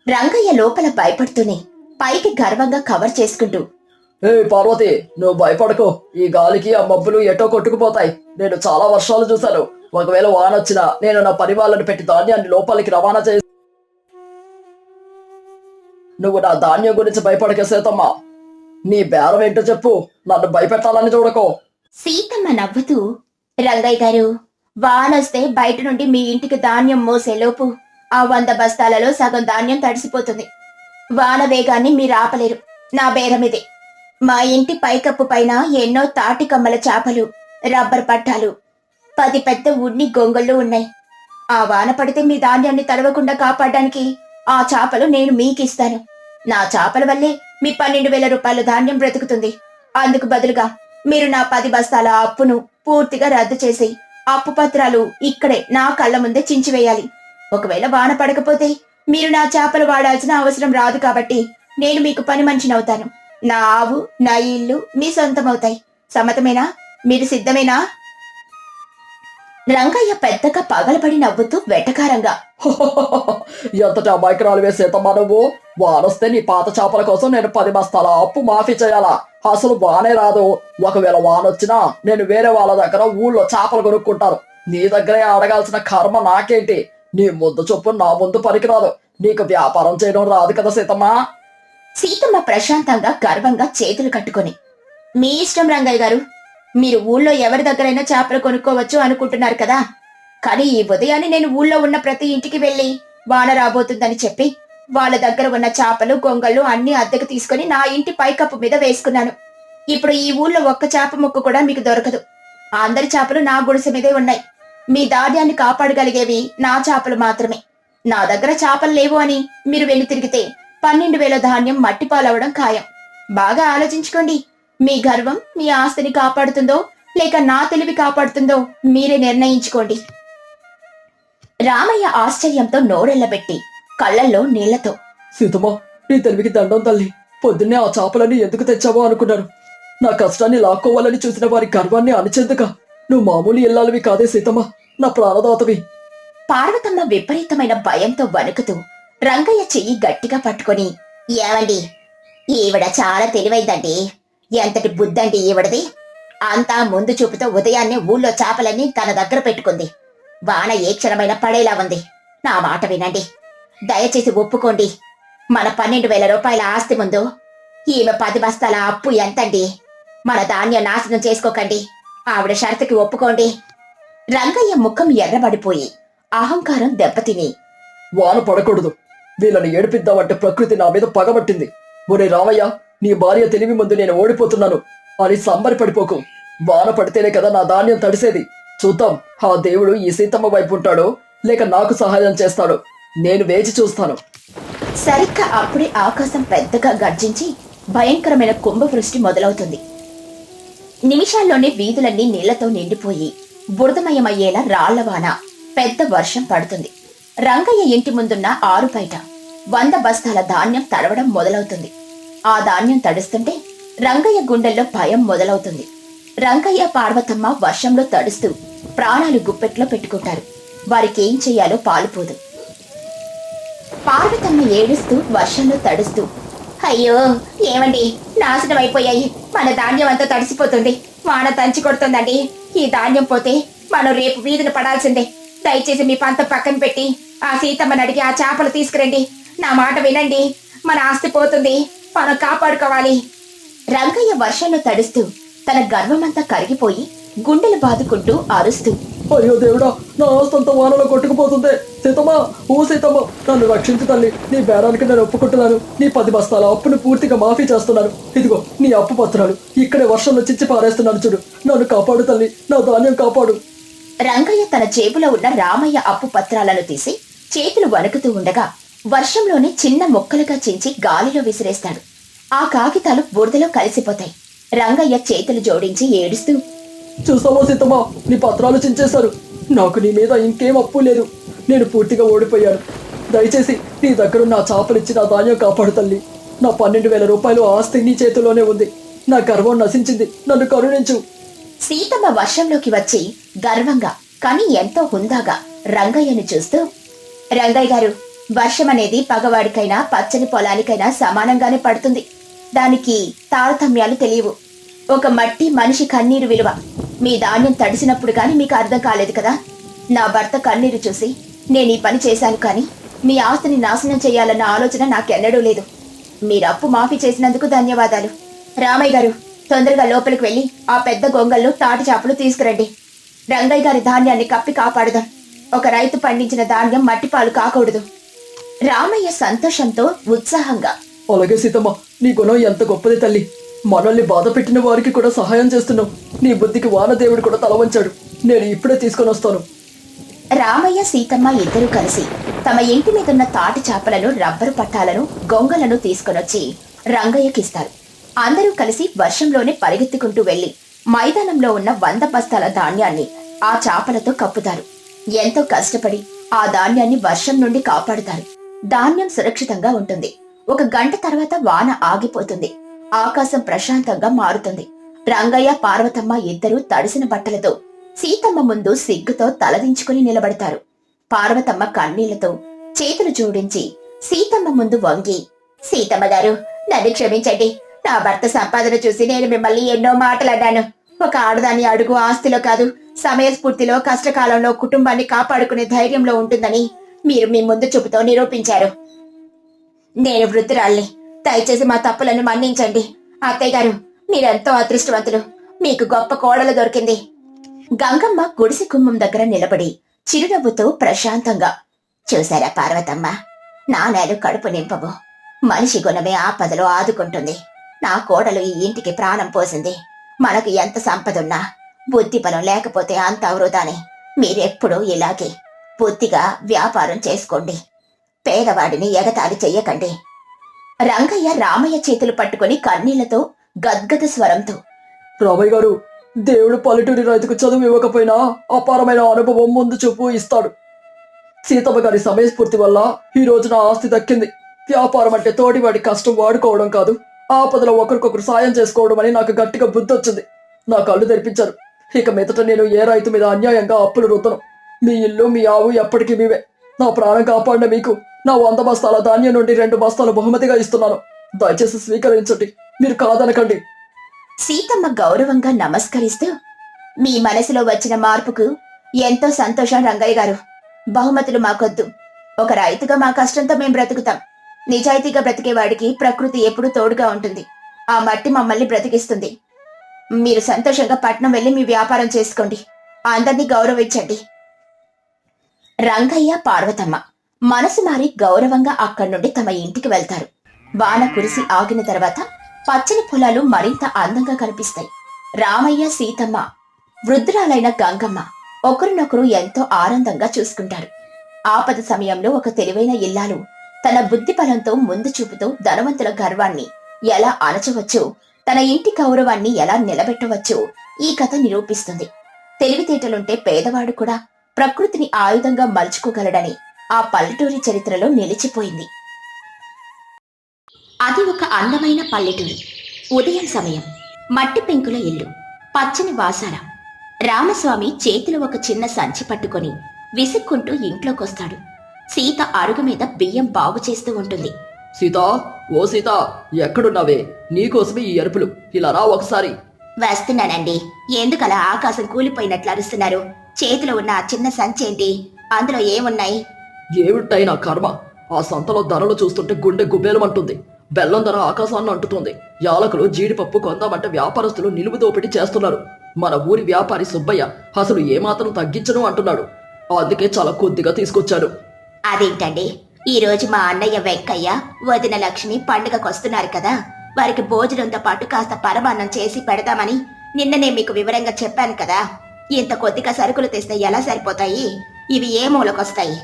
రంగయ్య లోపల భయపడుతూనే పైకి గర్వంగా కవర్ చేసుకుంటూ, ఏ పార్వతి, నువ్వు భయపడకు. ఈ గాలికి ఆ మబ్బులు ఎటో కొట్టుకుపోతాయి. నేను చాలా వర్షాలు చూశాను. ఒకవేళ వానొచ్చినా నేను నా పని వాళ్ళని పెట్టి ధాన్యాన్ని లోపలికి రవాణా చేసి, నువ్వు నా ధాన్యం గురించి భయపడకే సీతమ్మ. నీ బేరం ఏంటో చెప్పు. నన్ను భయపెట్టాలని చూడకో. సీతమ్మ నవ్వుతూ, రంగయ్య గారు, వానొస్తే బయట నుండి మీ ఇంటికి ధాన్యం మోసేలోపు ఆ 100 బస్తాలలో సగం ధాన్యం తడిసిపోతుంది. వాన వేగాన్ని మీరు ఆపలేరు. నా బేరమిదే. మా ఇంటి పైకప్పు పైన ఎన్నో తాటి కమ్మల చాపలు, రబ్బర్ పట్టాలు, 10 పెద్ద ఉన్ని గొంగళ్ళు ఉన్నాయి. ఆ వాన పడితే మీ ధాన్యాన్ని తడవకుండా కాపాడడానికి ఆ చాపలు నేను మీకిస్తాను. నా చాపల వల్లే మీ 12,000 రూపాయల ధాన్యం బ్రతుకుతుంది. అందుకు బదులుగా మీరు నా 10 బస్తాల అప్పును పూర్తిగా రద్దు చేసి అప్పు పత్రాలు ఇక్కడే నా కళ్ళ ముందే చించివేయాలి. ఒకవేళ వాన పడకపోతే మీరు నా చేపలు వాడాల్సిన అవసరం రాదు కాబట్టి నేను మీకు పని మనిషినవుతాను. నా ఆవు, నా ఇల్లు మీ సొంతమవుతాయి. సమ్మతమేనా? మీరు సిద్ధమేనా? రంగయ్య పెద్దగా పగలబడి నవ్వుతూ వెటకారంగా, ఎంతటి అమాయకురాలు సీతమ్మ నువ్వు. వానొస్తే నీ పాత చేపల కోసం నేను 10 బస్తాల అప్పు మాఫీ చేయాలా? అసలు వానే రాదు. ఒకవేళ వానొచ్చినా నేను వేరే వాళ్ళ దగ్గర ఊళ్ళో చేపలు కొనుక్కుంటాను. నీ దగ్గరే అడగాల్సిన కర్మ నాకేంటి? నీ ముందు చొప్పు నా ముందు పనికిరాదు. నీకు వ్యాపారం చేయడం రాదు కదా సీతమ్మ. సీతమ్మ ప్రశాంతంగా గర్వంగా చేతులు కట్టుకొని, మీ ఇష్టం రంగయ్య గారు. మీరు ఊళ్ళో ఎవరి దగ్గరైనా చేపలు కొనుక్కోవచ్చు అనుకుంటున్నారు కదా. కానీ ఈ ఉదయాన్నే నేను ఊళ్ళో ఉన్న ప్రతి ఇంటికి వెళ్లి వాన రాబోతుందని చెప్పి వాళ్ళ దగ్గర ఉన్న చేపలు, గొంగళ్ళు అన్ని అద్దెకు తీసుకుని నా ఇంటి పైకప్పు మీద వేసుకున్నాను. ఇప్పుడు ఈ ఊళ్ళో ఒక్క చేప ముక్క కూడా మీకు దొరకదు. అందరి చేపలు నా గుడిసె మీదే ఉన్నాయి. మీ ధాన్యాన్ని కాపాడగలిగేవి నా చేపలు మాత్రమే. నా దగ్గర చేపలు లేవు అని మీరు వెళ్లి తిరిగితే 12,000 ధాన్యం మట్టిపాలవడం ఖాయం. బాగా ఆలోచించుకోండి. మీ గర్వం మీ ఆస్తిని కాపాడుతుందో లేక నా తెలివి కాపాడుతుందో మీరే నిర్ణయించుకోండి. రామయ్య ఆశ్చర్యంతో నోరెళ్లబెట్టి కళ్ళల్లో నీళ్లతో, సీతమ్మ, నీ తెలివికి దండం తల్లి. పొద్దున్నే ఆ చేపలని ఎందుకు తెచ్చావో అనుకున్నాను. నా కష్టాన్ని లాక్కోవాలని చూసిన వారి గర్వాన్ని అణిచేందుక. నువ్వు మామూలు ఇల్లాలవి కాదే సీతమ్మ, నా ప్రాణదాతవి. పార్వతమ్మ విపరీతమైన భయంతో వణుకుతూ రంగయ్య చెయ్యి గట్టిగా పట్టుకొని, ఏవండి, ఈవిడ చాలా తెలివైందండి. ఎంతటి బుద్ధండి ఈవిడది. అంతా ముందు చూపుతో ఉదయాన్నే ఊళ్ళో చేపలన్నీ తన దగ్గర పెట్టుకుంది. వాన ఏ క్షణమైనా పడేలా ఉంది. నా మాట వినండి. దయచేసి ఒప్పుకోండి. మన 12,000 రూపాయల ఆస్తి ముందు ఈమె 10 బస్తాల అప్పు ఎంతండి? మన ధాన్యం నాశనం చేసుకోకండి. ఆవిడ షరతుకి ఒప్పుకోండి. రంగయ్య ముఖం ఎర్రబడిపోయి అహంకారం దెబ్బతిని, వాన పడకూడదు. వీళ్ళని ఏడిపిద్దామంటే ప్రకృతి నా మీద పగబట్టింది. ఒరే రామయ్య, నీ భార్య తెలివి ముందు నేను ఓడిపోతున్నాను అని సంబరపడిపోకు. వాన పడితేనే కదా నా ధాన్యం తడిసేది. చూద్దాం, ఆ దేవుడు ఈ సీతమ్మ వైపు ఉంటాడో లేక నాకు సహాయం చేస్తాడో. నేను వేచి చూస్తాను. సరిగ్గా అప్పుడే ఆకాశం పెద్దగా గర్జించి భయంకరమైన కుంభవృష్టి మొదలవుతుంది. నిమిషాల్లోనే వీధులన్నీ నీళ్లతో నిండిపోయి బురదమయమయ్యేలా రాళ్లవాన పెద్ద వర్షం పడుతుంది. రంగయ్య ఇంటి ముందున్న ఆరు బయట 100 బస్తాల ధాన్యం తడవడం మొదలవుతుంది. ఆ ధాన్యం తడుస్తుంటే రంగయ్య గుండెల్లో భయం మొదలవుతుంది. రంగయ్య, పార్వతమ్మ వర్షంలో తడుస్తూ ప్రాణాలు గుప్పెట్లో పెట్టుకుంటారు. వారికేం చెయ్యాలో పాలుపోదు. పార్వతమ్మ ఏడుస్తూ వర్షంలో తడుస్తూ, అయ్యో ఏమండి, నాశనం అయిపోయాయి. మన ధాన్యం అంతా తడిసిపోతుంది. వాన తంచి కొడుతుందండి. ఈ ధాన్యం పోతే మనం రేపు వీధిన పడాల్సిందే. దయచేసి మీ పంత పక్కన పెట్టి ఆ సీతమ్మని అడిగి ఆ చేపలు తీసుకురండి. నా మాట వినండి. మన ఆస్తి పోతుంది. మనం కాపాడుకోవాలి. రంగయ్య వర్షంలో తడుస్తూ తన గర్వమంతా కరిగిపోయి గుండెలు బాదుకుంటూ అరుస్తూ, అయ్యో దేవుడా, నా ఆస్తంతా వానలో కొట్టుకుపోతుంది. సీతమ్మ, ఓ సీతమ్మ, నన్ను రక్షించు తల్లి. నీ బేరానికి నేను ఒప్పుకుంటున్నాను. నీ 10 బస్తాల అప్పును పూర్తిగా మాఫీ చేస్తున్నాను. ఇదిగో నీ అప్పు పత్రాలు. ఇక్కడే వర్షంలో చిచ్చి పారేస్తున్నాను చూడు. నన్ను కాపాడు తల్లి, నా ధాన్యం కాపాడు. రంగయ్య తన జేబులో ఉన్న రామయ్య అప్పు పత్రాలను తీసి చేతులు వణుకుతూ ఉండగా వర్షంలోనే చిన్న ముక్కలుగా చించి గాలిలో విసిరేస్తాడు. ఆ కాగితాలు బురదలో కలిసిపోతాయి. రంగయ్య చేతులు జోడించి ఏడుస్తూ, చూసావా సీతమ్మ, నీ పత్రాలు చించేశారు. నాకు నీ మీద ఇంకేం అప్పు లేదు. నేను పూర్తిగా ఓడిపోయాను. దయచేసి నీ దగ్గర నా చేపలిచ్చి నా ధాన్యం కాపాడు తల్లి. నా 12,000 రూపాయలు ఆస్తి నీ చేతిలోనే ఉంది. నా గర్వం నశించింది. నన్ను కరుణించు. సీతమ్మ వర్షంలోకి వచ్చి గర్వంగా కానీ ఎంతో హుందాగా రంగయ్యను చూస్తూ, రంగయ్య గారు, వర్షం అనేది పగవాడికైనా పచ్చని పొలానికైనా సమానంగానే పడుతుంది. దానికి తారతమ్యాలు తెలియవు. ఒక మట్టి మనిషి కన్నీరు విలువ మీ ధాన్యం తడిసినప్పుడు కానీ మీకు అర్థం కాలేదు కదా. నా భర్త కన్నీరు చూసి నేను ఈ పని చేశాను, కానీ మీ ఆస్తిని నాశనం చేయాలన్న ఆలోచన నాకెన్నడూ లేదు. మీరు అప్పు మాఫీ చేసినందుకు ధన్యవాదాలు. రామయ్య గారు, తొందరగా లోపలికి వెళ్ళి ఆ పెద్ద గొంగళ్ళు తాటి చేపలు తీసుకురండి. రంగయ్య గారి ధాన్యాన్ని కప్పి కాపాడుదాం. ఒక రైతు పండించిన ధాన్యం మట్టిపాలు కాకూడదు. రామయ్య సంతోషంతో ఉత్సాహంగా, అలాగే సీతమ్మ, నీ గుణం ఎంత గొప్పది తల్లి. మనల్ని బాధ పెట్టిన వారికి కూడా సహాయం చేస్తున్నావు. నీ బుద్ధికి వానదేవుడు కూడా తల వంచాడు. నేను ఇప్పుడే తీసుకొని వస్తాను. రామయ్య, సీతమ్మ ఇద్దరూ కలిసి తమ ఇంటి మీదున్న తాటి చేపలను, రబ్బరు పట్టాలను, గొంగలను తీసుకొనొచ్చి రంగయ్యకిస్తారు. అందరూ కలిసి వర్షంలోనే పరిగెత్తుకుంటూ వెళ్లి మైదానంలో ఉన్న 100 బస్తాల ధాన్యాన్ని ఆ చాపలతో కప్పుతారు. ఎంతో కష్టపడి ఆ ధాన్యాన్ని వర్షం నుండి కాపాడుతారు. ధాన్యం సురక్షితంగా ఉంటుంది. 1 గంట తర్వాత వాన ఆగిపోతుంది. ఆకాశం ప్రశాంతంగా మారుతుంది. రంగయ్య పార్వతమ్మ ఇద్దరూ తడిసిన బట్టలతో సీతమ్మ ముందు సిగ్గుతో తలదించుకుని నిలబడతారు. పార్వతమ్మ కన్నీళ్లతో చేతులు జోడించి సీతమ్మ ముందు వంగి, సీతమ్మ గారు, నన్ను క్షమించండి. నా భర్త సంపాదన చూసి నేను మిమ్మల్ని ఎన్నో మాటలన్నాను. ఒక ఆడదాని అడుగు ఆస్తిలో కాదు, సమయస్ఫూర్తిలో, కష్టకాలంలో కుటుంబాన్ని కాపాడుకునే ధైర్యంలో ఉంటుందని మీరు మీ ముందు చూపుతో నిరూపించారు. నేను వృద్ధురాల్ని. దయచేసి మా తప్పులను మన్నించండి. అత్తయ్య గారు, మీరెంతో అదృష్టవంతులు. మీకు గొప్ప కోడలు దొరికింది. గంగమ్మ గుడిసె గుమ్మం దగ్గర నిలబడి చిరునవ్వుతో ప్రశాంతంగా, చూశారా పార్వతమ్మ, నాణేలు కడుపు నింపవు. మనిషి గుణమే ఆపదలో ఆదుకుంటుంది. నా కోడలు ఈ ఇంటికి ప్రాణం పోసింది. మనకు ఎంత సంపదున్నా బుద్ధి బలం లేకపోతే అంత వృధానే. మీరెప్పుడూ ఇలాగే బుద్ధిగా వ్యాపారం చేసుకోండి. పేదవాడిని ఎగతాళి చెయ్యకండి. రంగయ్య రామయ్య చేతులు పట్టుకుని కన్నీళ్లతో గద్గద స్వరంతో, రామయ్య గారు, దేవుడు పల్లెటూరి రైతుకు చదువు ఇవ్వకపోయినా అపారమైన అనుభవం ముందు చూపు ఇస్తాడు. సీతమ్మ గారి సమయస్ఫూర్తి వల్ల ఈ రోజు నా ఆస్తి దక్కింది. వ్యాపారం అంటే తోటివాడి కష్టం వాడుకోవడం కాదు, ఆపదలో ఒకరికొకరు సాయం చేసుకోవడం అని నాకు గట్టిగా బుద్ధి వచ్చింది. నా కళ్ళు తెరిపించారు. ఇక మీదట నేను ఏ రైతు మీద అన్యాయంగా అప్పులు రుద్దను. మీ ఇల్లు, మీ ఆవు ఎప్పటికీ మీవే. నా ప్రాణం కాపాడిన మీకు నా 100 బస్తాల ధాన్యం నుండి 2 బస్తాలు బహుమతిగా ఇస్తున్నాను. దయచేసి స్వీకరించండి. మీరు కాదనకండి. సీతమ్మ గౌరవంగా నమస్కరిస్తూ, మీ మనసులో వచ్చిన మార్పుకు ఎంతో సంతోషం రంగయ్య గారు. బహుమతులు మాకొద్దు. ఒక రైతుగా మా కష్టంతో మేం బ్రతుకుతాం. నిజాయితీగా బ్రతికేవాడికి ప్రకృతి ఎప్పుడూ తోడుగా ఉంటుంది. ఆ మట్టి మమ్మల్ని బ్రతికిస్తుంది. మీరు సంతోషంగా పట్నం వెళ్లి మీ వ్యాపారం చేసుకోండి. అందరినీ గౌరవించండి. రంగయ్య, పార్వతమ్మ మనసు మారి గౌరవంగా అక్కడి నుండి తమ ఇంటికి వెళ్తారు. వాన కురిసి ఆగిన తర్వాత పచ్చని పొలాలు మరింత అందంగా కనిపిస్తాయి. రామయ్య, సీతమ్మ, వృద్ధురాలైన గంగమ్మ ఒకరినొకరు ఎంతో ఆనందంగా చూసుకుంటారు. ఆపద సమయంలో ఒక తెలివైన ఇల్లాలు తన బుద్ధి బలంతో ముందు చూపుతూ ధనవంతుల గర్వాన్ని ఎలా అణచవచ్చో, తన ఇంటి గౌరవాన్ని ఎలా నిలబెట్టవచ్చో ఈ కథ నిరూపిస్తుంది. తెలివితేటలుంటే పేదవాడు కూడా ప్రకృతిని ఆయుధంగా మలుచుకోగలడని ఆ పల్లెటూరి చరిత్రలో నిలిచిపోయింది. అది ఒక అందమైన పల్లెటూరు. ఉదయం సమయం. మట్టి పెంకుల ఇల్లు, పచ్చని వాసాల. రామస్వామి చేతిలో ఒక చిన్న సంచి పట్టుకొని విసుక్కుంటూ ఇంట్లోకొస్తాడు. సీత అరుగు మీద బియ్యం బాగు చేస్తూ ఉంటుంది. సీత, ఓ సీత, ఎక్కడున్నావే? నీకోసమే ఈ అరుపులు. ఇలా రా ఒకసారి. వస్తున్నానండి. ఎందుకలా ఆకాశం కూలిపోయినట్లు అరుస్తున్నారు? చేతిలో ఉన్న ఆ చిన్న సంచేంటి? అందులో ఏమున్నాయి? ఏమిటైనా కర్మ. ఆ సంతలో ధరలు చూస్తుంటే గుండె గుబేలమంటుంది. బెల్లం ధర ఆకాశాన్ని అంటుతుంది. యాలకులు, జీడిపప్పు కొందామంటే వ్యాపారస్తులు నిలువు దోపిడీ చేస్తున్నారు. మన ఊరి వ్యాపారి సుబ్బయ్య అసలు ఏమాత్రం తగ్గించను అంటున్నాడు. అందుకే చాలా కొద్దిగా తీసుకొచ్చాను. అదేంటండి, ఈ రోజు మా అన్నయ్య వెంకయ్య, వదిన లక్ష్మి పండుగకొస్తున్నారు కదా, వారికి భోజనంతో పాటు కాస్త పరమాన్నం చేసి పెడదామని నిన్ననే మీకు వివరంగా చెప్పాను కదా. ఇంత కొద్దిగా సరుకులు తెస్తే ఎలా సరిపోతాయి? ఇవి ఏ మూలకొస్తాయి?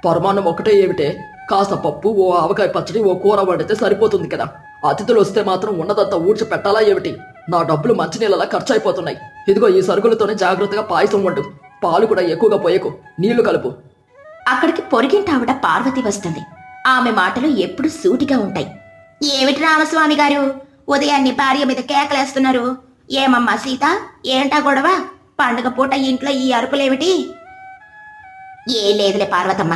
పరమాన్నం ఒకటే ఏమిటే? కాస్త పప్పు, ఓ ఆవకాయ పచ్చడి, ఓ కూర వండితే సరిపోతుంది కదా. అతిథులు వస్తే మాత్రం ఉన్నదంతా ఊడ్చి పెట్టాలా ఏమిటి? నా డబ్బులు మంచినీళ్ళలా ఖర్చు అయిపోతున్నాయి. ఇదిగో ఈ సరుకులతోనే జాగ్రత్తగా పాయసం వండు. పాలు కూడా ఎక్కువగా పోయకు, నీళ్లు కలుపు. అక్కడికి పొరిగింటావిడ పార్వతి వస్తుంది. ఆమె మాటలు ఎప్పుడు సూటిగా ఉంటాయి. ఏమిటి రామస్వామి గారు, ఉదయాన్నే భార్య మీద కేకలేస్తున్నారు? ఏమమ్మా సీత, ఏంటా గొడవ? పండుగ పూట ఇంట్లో ఈ అరుపులేమిటి? ఏ లేదులే పార్వతమ్మ,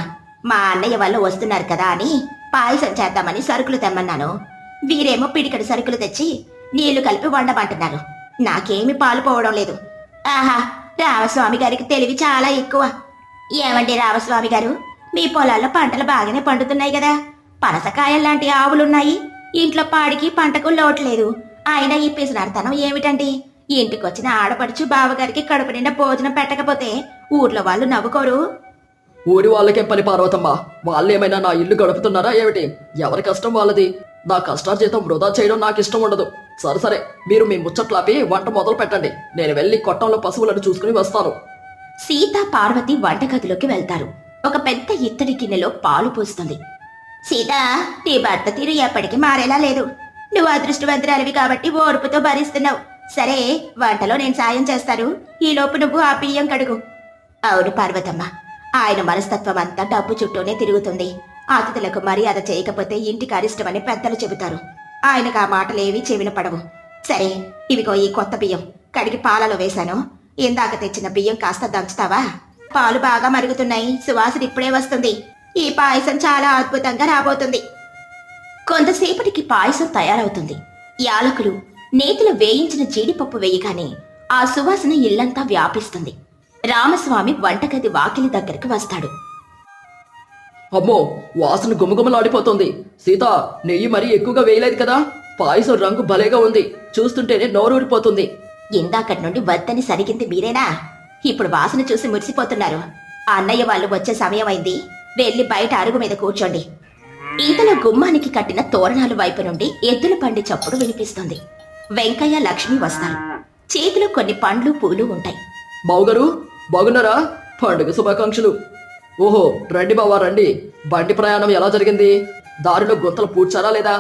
మా అన్నయ్య వాళ్ళు వస్తున్నారు కదా అని పాయసం చేద్దామని సరుకులు తెమ్మన్నాను. వీరేమో పిడికడి సరుకులు తెచ్చి నీళ్లు కలిపి వండమంటున్నారు. నాకేమి పాలు పోవడం లేదు. ఆహా, రామస్వామి గారికి తెలివి చాలా ఎక్కువ. ఏమండి రామస్వామి గారు, మీ పొలాల్లో పంటలు బాగానే పండుతున్నాయి కదా. పనసకాయల్లాంటి ఆవులున్నాయి. ఇంట్లో పాడికి పంటకు లోట్లేదు. అయినా ఈ పిసినార్తనం ఏమిటండి? ఇంటికొచ్చిన ఆడపడుచు బావగారికి కడుపు నిండా భోజనం పెట్టకపోతే ఊర్లో వాళ్ళు నవ్వుకోరు? ఊరి వాళ్ళకేం పని పార్వతమ్మ? వాళ్ళేమైనా నా ఇల్లు గడుపుతున్నారా ఏమిటి? ఎవరి కష్టం వాళ్ళది. నా కష్టార్జితం వృధా చేయడం నాకు ఇష్టం ఉండదు. సరే, మీరు మీ ముచ్చట్లాపి వంట మొదలు పెట్టండి. నేను వెళ్ళి కొట్టంలో పశువులను చూసుకుని వస్తాను. సీత, పార్వతి వంటగదిలోకి వెళ్తారు. ఒక పెద్ద ఇత్తడి గిన్నెలో పాలు పోస్తుంది. సీత, నీ భర్త తీరు ఎప్పటికీ మారేలా లేదు. నువ్వు అదృష్టవంతురాలివి కాబట్టి ఓర్పుతో భరిస్తున్నావు. సరే, వంటలో నేను సాయం చేస్తాను. ఈలోపు నువ్వు ఆ బియ్యం కడుగు. అవును పార్వతమ్మ, ఆయన మనస్తత్వం అంతా డబ్బు చుట్టూనే తిరుగుతుంది. అతిథులకు మర్యాద చేయకపోతే ఇంటికి అరిష్టమని పెద్దలు చెబుతారు. ఆయనకు ఆ మాటలేవి చెవిన పడవు. సరే, ఇవిగో ఈ కొత్త బియ్యం కడిగి పాలలో వేశాను. ఇందాక తెచ్చిన బియ్యం కాస్త దంచుతావా? పాలు బాగా మరుగుతున్నాయి, సువాసన ఇప్పుడే వస్తుంది. ఈ పాయసం చాలా అద్భుతంగా రాబోతుంది. కొంతసేపటికి పాయసం తయారవుతుంది. యాలకులు, నేతిలో వేయించిన జీడిపప్పు వేయగానే ఆ సువాసన ఇల్లంతా వ్యాపిస్తుంది. రామస్వామి వంటగది వాకిలి దగ్గరికి వస్తాడు. అమ్మో, వాసన గుమగుమలాడిపోతుంది. సీత, నెయ్యి మరీ ఎక్కువగా వేయలేదు కదా? పాయసం రంగు భలేగా ఉంది, చూస్తుంటేనే నోరూరిపోతుంది. ఇందాకటి నుండి వద్దని సరిగింది మీరేనా? ఇప్పుడు వాసన చూసి మురిసిపోతున్నారు. అన్నయ్య వాళ్ళు వచ్చే సమయమైంది. వెళ్లి బయట అరుగు మీద కూర్చోండి. ఇంతలో గుమ్మానికి కట్టిన తోరణాలు వైపు నుండి ఎద్దుల బండి చప్పుడు వినిపిస్తుంది. వెంకయ్య, లక్ష్మి వస్తారు. చేతిలో కొన్ని పండ్లు పూలు ఉంటాయి. బావుగారు, బాగున్నారా? పండుగ శుభాకాంక్షలు. ఓహో, రండి బావా రండి. బండి ప్రయాణం ఎలా జరిగింది? దారిలో గుంతలు పూడ్చారా లేదా?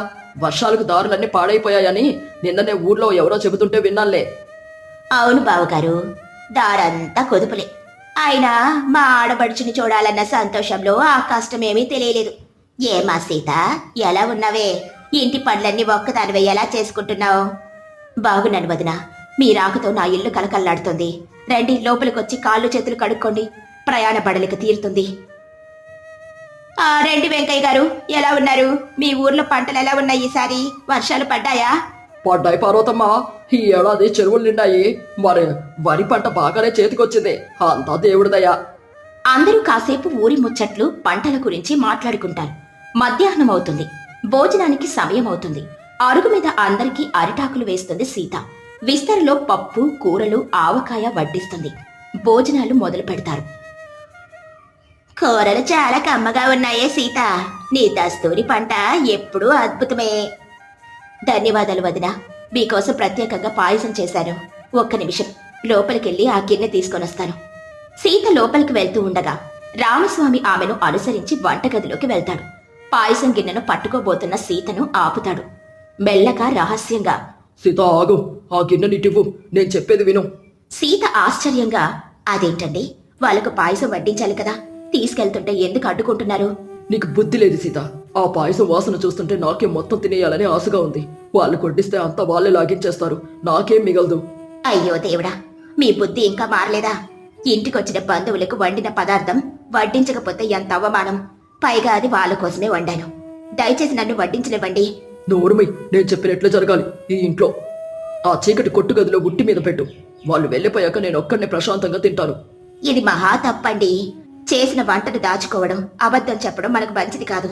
వర్షాలకు దారులన్నీ పాడైపోయాయని నిన్ననే ఊర్లో ఎవరో చెబుతుంటే విన్నానులే. అవును బావగారు, దారంతా కొదుపులే. ఆయన మా ఆడబడుచుని చూడాలన్న సంతోషంలో ఆ కష్టమేమీ తెలియలేదు. ఏమా సీత, ఎలా ఉన్నావే? ఇంటి పనులన్నీ ఒక్కదానివే ఎలా చేసుకుంటున్నావు? బాగున్నాను వదినా. మీ రాకతో నా ఇల్లు కలకల్లాడుతుంది. రండి, లోపలికొచ్చి కాళ్ళు చేతులు కడుక్కోండి. ప్రయాణ బడలిక తీరుతుంది. రండి వెంకయ్య గారు, ఎలా ఉన్నారు? మీ ఊర్లో పంటలు ఎలా ఉన్నాయి ఈసారి? వర్షాలు పడ్డాయా? పడ్డాయి పార్వతమ్మ, ఈ ఏడాది చెరువులు నిండాయి. మరి వరి పంట బాగానే చేతికొచ్చింది. అంతా దేవుడిదయ్యా. అందరూ కాసేపు ఊరి ముచ్చట్లు, పంటల గురించి మాట్లాడుకుంటారు. మధ్యాహ్నం అవుతుంది. భోజనానికి సమయం అవుతుంది. అరుగు మీద అందరికీ అరిటాకులు వేస్తుంది సీత. విస్తరలో పప్పు, కూరలు, ఆవకాయ వడ్డిస్తుంది. భోజనాలు మొదలు పెడతారు. కూరలు చాలా కమ్మగా ఉన్నాయే సీత. నీ దస్తూరి పంట ఎప్పుడూ అద్భుతమే. ధన్యవాదాలు వదినా. మీకోసం ప్రత్యేకంగా పాయసం చేశాను. ఒక్క నిమిషం, లోపలికెళ్ళి ఆ గిన్నె తీసుకొనొస్తాను. సీత లోపలికి వెళ్తూ ఉండగా రామస్వామి ఆమెను అనుసరించి వంటగదిలోకి వెళ్తాడు. పాయసం గిన్నెను పట్టుకోబోతున్న సీతను ఆపుతాడు. మెల్లగా రహస్యంగా, సీత ఆగు, ఆ గిన్నె నీటివ్వు, నేను చెప్పేది విను. సీత ఆశ్చర్యంగా, అదేంటండి, వాళ్ళకు పాయసం వడ్డించాలి కదా, తీసుకెళ్తుంటే ఎందుకు అడ్డుకుంటున్నారు? నీకు బుద్ధి లేదు సీత. ఆ పాయసం వాసన చూస్తుంటే నాకే మొత్తం తినేయాలని ఆశగా ఉంది. వాళ్ళు కొట్టిస్తే అంతా వాళ్ళే లాగించేస్తారు, నాకేం మిగలదు. అయ్యో దేవుడా, మీ బుద్ధి ఇంకా మారలేదా? ఇంటికొచ్చిన బంధువులకు వండిన పదార్థం వడ్డించకపోతే ఎంత అవమానం. పైగా అది వాళ్ళ కోసమే వండాను. దయచేసి నన్ను వడ్డించనివ్వండి. నోరుమై, నేను చెప్పినట్లే జరగాలి ఈ ఇంట్లో. ఆ చీకటి కొట్టుగదిలో ఉట్టి మీద పెట్టు. వాళ్ళు వెళ్ళిపోయాక నేను ఒక్కడినే ప్రశాంతంగా తింటాను. ఇది మహా తప్పండి. చేసిన వంటను దాచుకోవడం, అబద్ధం చెప్పడం మనకు మంచిది కాదు.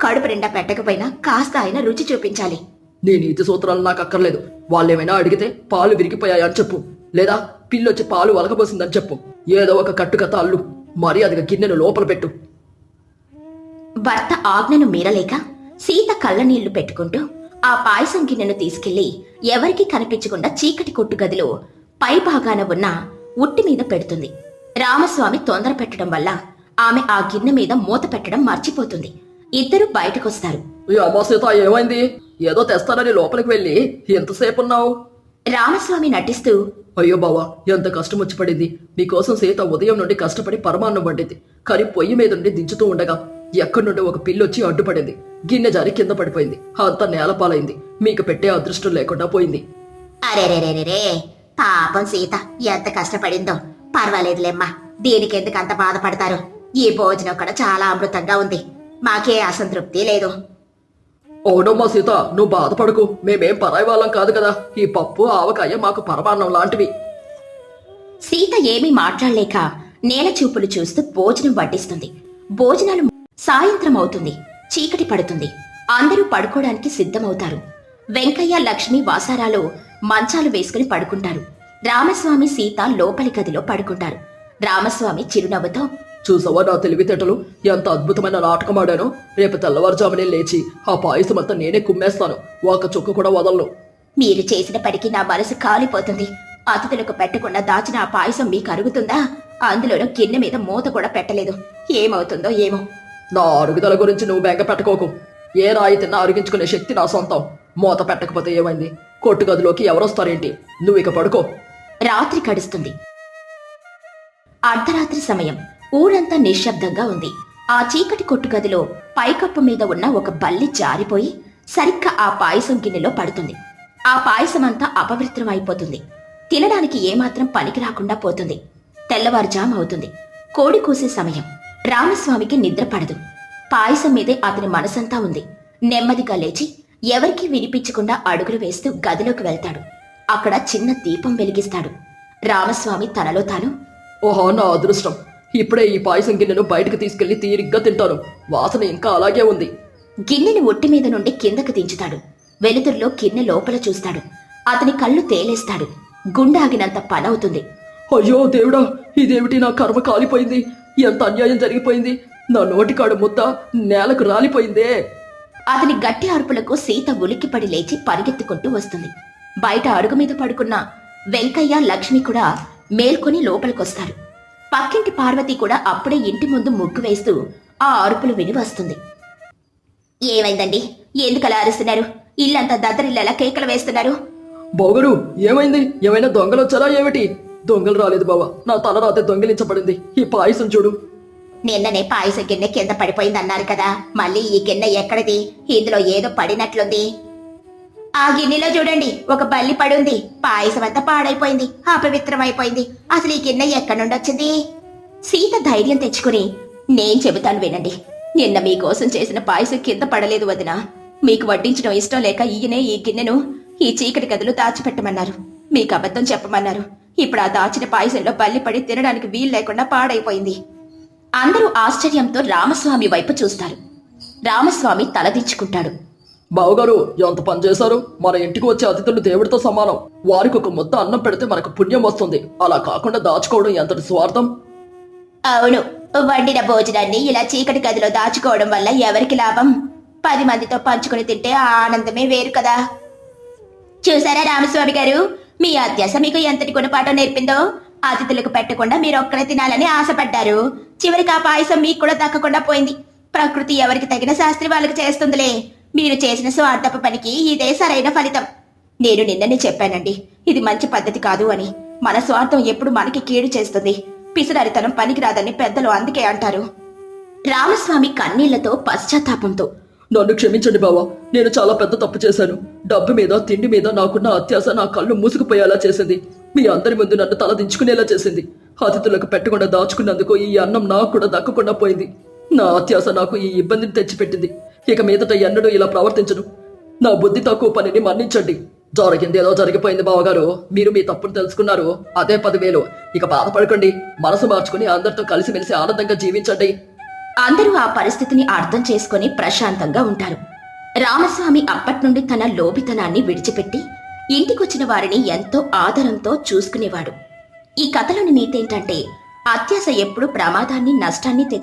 కడుపు నిండా పెట్టకపోయినా కాస్త అయినా రుచి చూపించాలి. నీ నీతి సూత్రాలు నాకు అక్కర్లేదు. వాళ్ళేమైనా అడిగితే పాలు విరిగిపోయాయని చెప్పు, లేదా పిల్లొచ్చి పాలు వలకబోసిందని చెప్పు. ఏదో ఒక కట్టుకథ అల్లు. మర్యాదగా గిన్నెను లోపల పెట్టు. భర్త ఆజ్ఞను మీరలేక సీత కళ్ళనీళ్లు పెట్టుకుంటూ ఆ పాయసం గిన్నెను తీసుకెళ్లి ఎవరికీ కనిపించకుండా చీకటి కొట్టు గదిలో పై భాగాన ఉన్న ఉట్టి మీద పెడుతుంది. రామస్వామి తొందర పెట్టడం వల్ల ఆమె ఆ గిన్నె మీద మూత పెట్టడం మర్చిపోతుంది. ఇద్దరు బయటకొస్తారు. ఈ అమ్మా సీత, ఏమైంది? ఏదో తెస్తానని లోపలికి వెళ్ళి ఎంతసేపు ఉన్నావు? రామస్వామి నటిస్తూ, అయ్యో బావా, ఎంత కష్టం వచ్చి పడింది. మీకోసం సీత ఉదయం నుండి కష్టపడి పరమాన్నం వండింది. కానీ పొయ్యి మీద నుండి దించుతూ ఉండగా ఎక్కడి నుండి ఒక పిల్లొచ్చి అడ్డుపడింది. గిన్నె జారి కింద పడిపోయింది. అంతా నేలపాలైంది. మీకు పెట్టే అదృష్టం లేకుండా పోయింది. అరేరేరేరే, పాపం సీత ఎంత కష్టపడిందో. పర్వాలేదులేమ్మా, దీనికెందుకు అంత బాధపడతారు? ఈ భోజనం కూడా చాలా అమృతంగా ఉంది. మాకే అసంతృప్తి లేదు. అవునమ్మా సీత, నువ్వు బాధపడకు. మేమేం పరాయి వాళ్ళం కాదు కదా. ఈ పప్పు, ఆవకాయ మాకు పరమాన్నం లాంటివి. సీత ఏమీ మాట్లాడలేక నేల చూపులు చూస్తూ భోజనం వడ్డిస్తుంది. భోజనాలు సాయంత్రం అవుతుంది. చీకటి పడుతుంది. అందరూ పడుకోవడానికి సిద్ధమవుతారు. వెంకయ్య, లక్ష్మి వాసారాలో మంచాలు వేసుకుని పడుకుంటారు. రామస్వామి, సీత లోపలి గదిలో పడుకుంటారు. రామస్వామి చిరునవ్వుతో, చూసావా నా తెలివితేటలు? ఎంత అద్భుతమైన నాటకం ఆడానో. రేపు తెల్లవారుజామునే లేచి ఆ పాయసం అంతా నేనే కుమ్మేస్తాను. ఒక చుక్క కూడా వదలను. మీరు చేసిన పనికి నా మనసు కాలిపోతుంది. అతిథులకు పెట్టకుండా దాచిన ఆ పాయసం మీకు అరుగుతుందా? అందులోనూ గిన్నె మీద మూత కూడా పెట్టలేదు. ఏమవుతుందో ఏమో. నా అరుగుదల గురించి నువ్వు బెంగ పెట్టుకోకు. ఏ రాయి తిన్నా అరిగించుకునే శక్తి నా సొంతం. మూత పెట్టకపోతే ఏమైంది? కొట్టు గదిలోకి ఎవరొస్తారేంటి? నువ్వు ఇక పడుకో. రాత్రి గడుస్తుంది. అర్ధరాత్రి సమయం. ఊరంతా నిశ్శబ్దంగా ఉంది. ఆ చీకటి కొట్టుగదిలో పైకప్పు మీద ఉన్న ఒక బల్లి జారిపోయి సరిగ్గా ఆ పాయసం గిన్నెలో పడుతుంది. ఆ పాయసమంతా అపవిత్రం అయిపోతుంది. తినడానికి ఏమాత్రం పనికి రాకుండా పోతుంది. తెల్లవారుజాము అవుతుంది. కోడి కూసే సమయం. రామస్వామికి నిద్ర పడదు. పాయసం మీదే అతని మనసంతా ఉంది. నెమ్మదిగా లేచి ఎవరికీ వినిపించకుండా అడుగులు వేస్తూ గదిలోకి వెళ్తాడు. అక్కడ చిన్న దీపం వెలిగిస్తాడు. రామస్వామి తనలో తాను, ఓహో, నా అదృష్టం. ఇప్పుడే ఈ పాయసం గిన్నెను బయటకు తీసుకెళ్లి తీరిగ్గా తింటాను. వాసన ఇంకా అలాగే ఉంది. గిన్నెని ఒట్టి మీద నుండి కిందకు దించుతాడు. వెలుతురులో గిన్నె లోపల చూస్తాడు. అతని కళ్ళు తేలేస్తాడు. గుండాగినంత పనవుతుంది. అయ్యో దేవుడా, ఇదేమిటి? నా కర్మ కాలిపోయింది. ఎంత అన్యాయం జరిగిపోయింది. నా నోటికాడు ముద్ద నేలకు రాలిపోయిందే. అతని గట్టి అరుపులకు సీత ఉలిక్కిపడి లేచి పరిగెత్తుకుంటూ వస్తుంది. బయట అడుగు మీద పడుకున్న వెంకయ్య, లక్ష్మి కూడా మేల్కొని లోపలికొస్తారు. పక్కింటి పార్వతి కూడా అప్పుడే ఇంటి ముందు ముగ్గు వేస్తూ ఆ అరుపులు విని వస్తుంది. ఏమైందండి? ఎందుకలా అరుస్తున్నారు? ఇల్లంతా దద్దరిల్లేలా కేకలు వేస్తున్నారు. బావగారు, ఏమైంది? ఏమైనా దొంగలు వచ్చారా ఏమిటి? దొంగలు రాలేదు బావ. నా తల రాతే దొంగిలించబడింది. ఈ పాయసం చూడు. నిన్ననే పాయసం గిన్నె కింద పడిపోయింది అన్నారు కదా, మళ్ళీ ఈ గిన్నె ఎక్కడిది? ఇందులో ఏదో పడినట్లుంది. ఆ గిన్నెలో చూడండి, ఒక బల్లి పడుంది. పాయసం అంతా పాడైపోయింది, అపవిత్రమైపోయింది. అసలు ఈ గిన్నె ఎక్కడి నుండి వచ్చింది? సీత ధైర్యం తెచ్చుకుని, నేను చెబుతాను వినండి. నిన్న మీకోసం చేసిన పాయసం కింద పడలేదు వదినా. మీకు వడ్డించడం ఇష్టం లేక ఈయనే ఈ గిన్నెను ఈ చీకటి గదిలో దాచిపెట్టమన్నారు. మీకు అబద్ధం చెప్పమన్నారు. ఇప్పుడు ఆ దాచిన పాయసంలో బల్లి పడి తినడానికి వీలు లేకుండా పాడైపోయింది. అందరూ ఆశ్చర్యంతో రామస్వామి వైపు చూస్తారు. రామస్వామి తలదించుకుంటాడు. బావగారు, ఎంత పని చేశారు? మన ఇంటికి వచ్చే అతిథులు దేవుడితో సమానం. వారికి ఒక ముద్ద అన్నం పెడితే మనకు పుణ్యం వస్తుంది. అలా కాకుండా దాచుకోవడం ఎంతటి స్వార్థం. అవును, వండిన భోజనాన్ని ఇలా చీకటి గదిలో దాచుకోవడం వల్ల ఎవరికి లాభం? 10 మందితో పంచుకుని తింటే ఆ ఆనందమే వేరు కదా. చూసారా రామస్వామి గారు, మీ అత్యాస మీకు ఎంతటి గుణపాఠం నేర్పిందో. అతిథులకు పెట్టకుండా మీరు ఒక్కడే తినాలని ఆశపడ్డారు. చివరికి ఆ పాయసం మీకు కూడా దక్కకుండా పోయింది. ప్రకృతి ఎవరికి తగిన శాస్త్రి వాళ్ళకి చేస్తుందిలే. మీరు చేసిన స్వార్థపు పనికి ఇదే సరైన ఫలితం. నేను నిన్ననే చెప్పానండి, ఇది మంచి పద్ధతి కాదు అని. మన స్వార్థం ఎప్పుడు మనకి కీడు చేస్తుంది. పిసినారితనం పనికిరాదని పెద్దలు అందుకే అంటారు. రామస్వామి కన్నీళ్లతో, పశ్చాత్తాపంతో, నన్ను క్షమించండి బావా. నేను చాలా పెద్ద తప్పు చేశాను. డబ్బు మీద, తిండి మీద నాకున్న అత్యాస నా కళ్ళు మూసుకుపోయేలా చేసింది. మీ అందరి ముందు నన్ను తల దించుకునేలా చేసింది. అతిథులకు పెట్టకుండా దాచుకున్నందుకు ఈ అన్నం నాకు కూడా దక్కకుండా పోయింది. నా అత్యాస నాకు ఈ ఇబ్బందిని తెచ్చిపెట్టింది. ఇక మీదట ఎన్నడూ ఇలా ప్రవర్తించను. నా బుద్ధి తక్కువ పనిని మన్నించండి. జరిగింది ఏదో జరిగిపోయింది బావగారు. మీరు మీ తప్పును తెలుసుకున్నారు. అదే 10,000. ఇక బాధపడకండి. మనసు మార్చుకుని అందరితో కలిసిమెలిసి ఆనందంగా జీవించండి. అందరూ ఆ పరిస్థితిని అర్థం చేసుకుని ప్రశాంతంగా ఉంటారు. రామస్వామి అప్పట్నుండి తన లోభితనాన్ని విడిచిపెట్టి ఇంటికొచ్చిన వారిని ఎంతో ఆదరంతో చూసుకునేవాడు. ఈ కథలోని నీతేంటంటే, అత్యాశ ఎప్పుడూ ప్రమాదాన్ని, నష్టాన్ని తెచ్చి